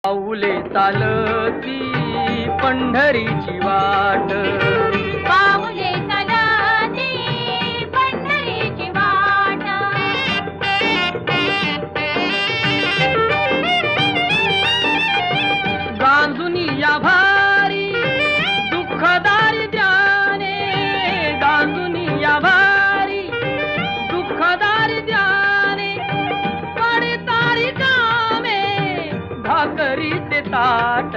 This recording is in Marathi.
पाऊले चालती पंढरीची वाट, पाऊले चालती पंढरीची वाट. गांजुनी या भारी दुःख दारिद्र्याने, गांजुनी या भारी दुःख दारिद्र्याने, पडतारी कामे भाकरीचे ताट.